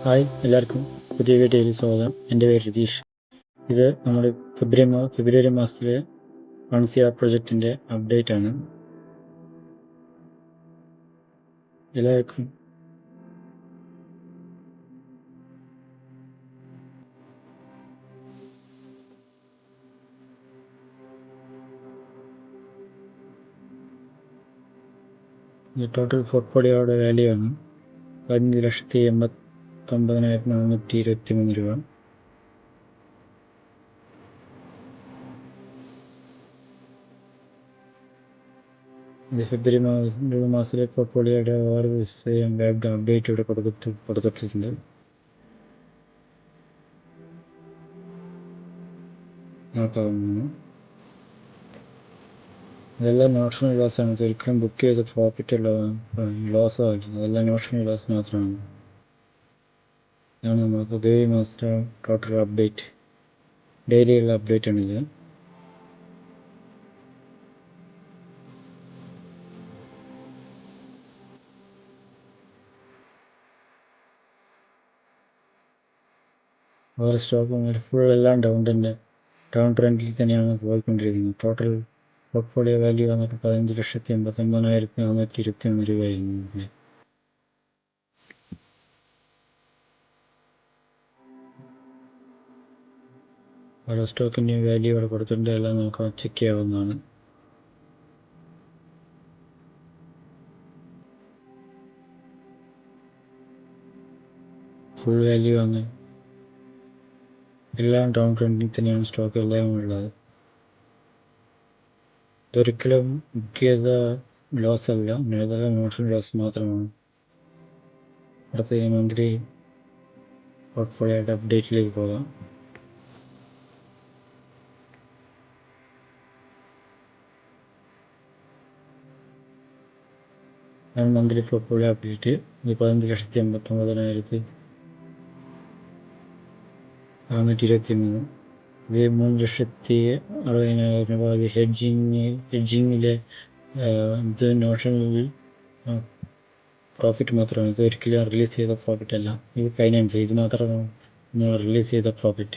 Hi എല്ലാവർക്കും പുതിയ വീഡിയോയിൽ സ്വാഗതം. എൻ്റെ പേര് രതീഷ്. ഇത് നമ്മുടെ ഫെബ്രുവരി മാസത്തിലെ വൺസിയ പ്രൊജക്റ്റിൻ്റെ അപ്ഡേറ്റ് ആണ്. എല്ലാവർക്കും ഇത് ടോട്ടൽ പോർട്ട്ഫോളിയോയുടെ വാല്യൂ ആണ് 15,89,423 രൂപ. ഇത് ഫെബ്രുവരി മാസത്തിലെ പോർട്ട്ഫോളിയോയുടെ ഓരോ ദിവസത്തെയും അപ്ഡേറ്റ് ഇവിടെ കൊടുത്തിട്ടുണ്ട്. നോക്കാവുന്നതാണ്. അതെല്ലാം നോഷണൽ ലോസ് ആണ്. ഒരിക്കലും ബുക്ക് ചെയ്ത പ്രോഫിറ്റ് ലോസോ ആയിരുന്നു. അതെല്ലാം നോഷണൽ ലോസ് മാത്രമാണ്. ഇതാണ് നമ്മൾ ഫെബ്രുവരി മാസത്തെ ടോട്ടൽ അപ്ഡേറ്റ്, ഡെയിലിയുള്ള അപ്ഡേറ്റ് ആണിത്. ഓരോ സ്റ്റോക്കും ഫുൾ എല്ലാം ഡൗൺ ട്രെൻഡിൽ തന്നെയാണ് പോയിക്കൊണ്ടിരിക്കുന്നത്. ടോട്ടൽ പോർട്ട്ഫോളിയോ വാല്യൂ വന്നിട്ട് 15,89,421 രൂപയായിരുന്നു. ഓരോ സ്റ്റോക്കിൻ്റെ വാല്യൂ ഇവിടെ കൊടുത്തിട്ടുണ്ട്. എല്ലാം നമുക്ക് ചെക്ക് ചെയ്യാവുന്നതാണ്. ഫുൾ വാല്യൂ വന്ന് എല്ലാം ഡൗൺ ട്രെൻഡിൽ തന്നെയാണ് സ്റ്റോക്ക് എല്ലാം ഉള്ളത്. ഇതൊരിക്കലും ബുക്ക് ചെയ്ത ലോസ് അല്ല, നോഷൻ ലോസ് മാത്രമാണ്. അടുത്ത മന്ത്ലി പോർട്ട്ഫോളിയോയുടെ അപ്ഡേറ്റിലേക്ക് പോകാം. Monthly portfolio update 15,89,423. ഇത് 3,60,000 രൂപ. ഹെഡ്ജിങ്ങിലെ ഇത് നോഷണൽ പ്രോഫിറ്റ് മാത്രമാണ്. ഇത് ഒരിക്കലും റിലീസ് ചെയ്ത പ്രോഫിറ്റ് അല്ല. ഇത് ഫൈനാൻസ്, ഇത് മാത്രമാണ് റിലീസ് ചെയ്ത പ്രോഫിറ്റ്.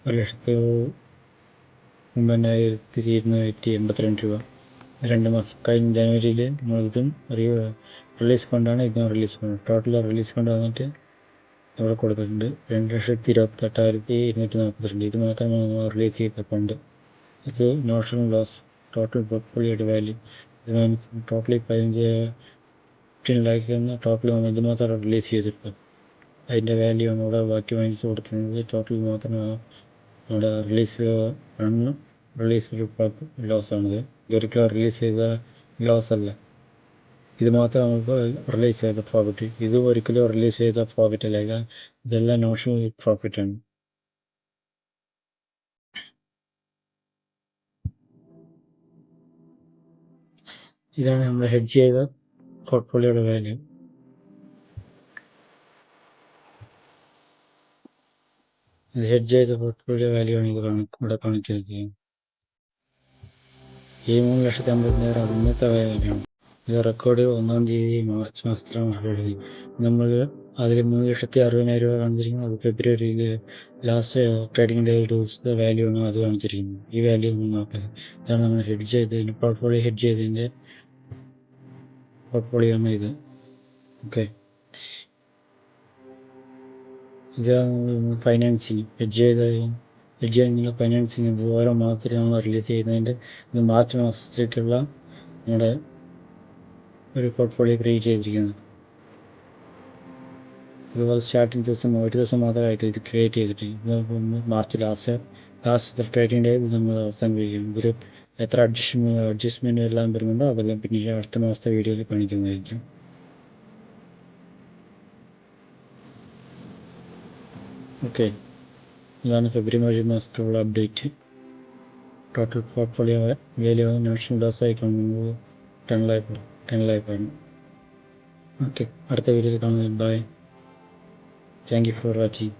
1,09,282 രൂപ. 2 മാസം കഴിഞ്ഞ ജനുവരിയിൽ ഇതും റിലീസ് ഫണ്ടാണ്. ഇതും release fund. Total release fund വന്നിട്ട് ഇവിടെ കൊടുത്തിട്ടുണ്ട് 2,28,242. ഇത് മാത്രമാണ് നമ്മൾ റിലീസ് ചെയ്ത ഫണ്ട്. ഇത് നോഷണൽ ലോസ്. ടോട്ടൽ പോർട്ട്ഫോളിയോയുടെ വാല്യൂ ഇത് ടോട്ടലി 15 ലാഖ് എന്ന ടോട്ടൽ വന്ന് ഇത് മാത്രമാണ് റിലീസ് ചെയ്തിട്ട്. അതിൻ്റെ വാല്യൂ ആണ് ഇവിടെ ബാക്കി മൈനസ് കൊടുക്കുന്നത്. ടോട്ടൽ മാത്രമാണ് ഇവിടെ റിലീസ് ലോസ് ആണിത്. ഇതൊരിക്കലും റിലീസ് ചെയ്ത ലോസ് അല്ല. ഇത് മാത്രം നമുക്ക് റിലീസ് ചെയ്ത പ്രോഫിറ്റ്. ഇത് ഒരിക്കലും റിലീസ് ചെയ്ത പ്രോഫിറ്റ് അല്ല. ഇതെല്ലാം നോഷണൽ പ്രോഫിറ്റ് ആണ്. ഇതാണ് നമ്മൾ ഹെഡ്ജ് ചെയ്ത പോർട്ട്ഫോളിയോയുടെ വാല്യൂ. ഇത് ഹെഡ്ജ് ചെയ്ത പോർട്ട്ഫോളിയോ വാല്യൂ ആണ് ഇവിടെ കാണിക്കുന്നത്. ഈ 3,50,000 ഇന്നത്തെ വാല്യൂയാണ്. ഇത് റെക്കോർഡ് 1-ാം തീയതി മാർച്ച് മാസത്തിലാണ് റെക്കോർഡ് ചെയ്തത്. നമ്മൾ അതിൽ 3,60,000 രൂപ കാണിച്ചിരിക്കുന്നത്. അത് ഫെബ്രുവരിയിൽ ലാസ്റ്റ് ട്രേഡിംഗ് ഡേ ദിവസത്തെ വാല്യൂ ആണ് അത് കാണിച്ചിരിക്കുന്നത്. ഈ വാല്യൂ ഒന്ന് നോക്കുക. ഇതാണ് നമ്മൾ ഹെഡ്ജ് ചെയ്തതിന് പോർട്ട്ഫോളിയോ ഹെഡ്ജ് ചെയ്തതിൻ്റെ പോർട്ട്ഫോളിയോ ആണ് ഇത്. ഓക്കെ, ഇതാണ് ഫൈനാൻസിങ്. ഹെഡ്ജ് ചെയ്യുന്ന ഫൈനാൻസിങ് ഇത് ഓരോ മാസത്തിൽ നമ്മൾ റിലീസ് ചെയ്യുന്നതിൻ്റെ ഇത് മാർച്ച് മാസത്തേക്കുള്ള നമ്മുടെ ഒരു പോർട്ട്ഫോളിയോ ക്രിയേറ്റ് ചെയ്തിരിക്കുന്നത്. ഇതുപോലെ സ്റ്റാർട്ടിങ് ഒരു ദിവസം മാത്രമായിട്ട് ഇത് ക്രിയേറ്റ് ചെയ്തിട്ട് മാർച്ച് ലാസ്റ്റ് ട്രേഡിംഗ് ഡേ നമ്മൾ അവസാനിപ്പിക്കും. ഇതൊരു എത്ര അഡ്ജസ്റ്റ്മെൻറ്റ് എല്ലാം വരുന്നുണ്ടോ അതെല്ലാം പിന്നീട് അടുത്ത മാസത്തെ വീഡിയോയിൽ കാണിക്കുന്നതായിരിക്കും. ഓക്കെ, ഇതാണ് ഫെബ്രുവരി മാസത്തിലുള്ള update. Total portfolio value notional loss ആയി കാണുന്നത് 10 lakh ആണ്. ഓക്കെ, അടുത്ത വീഡിയോയിൽ കാണുന്നത്. Bye. Thank you for watching.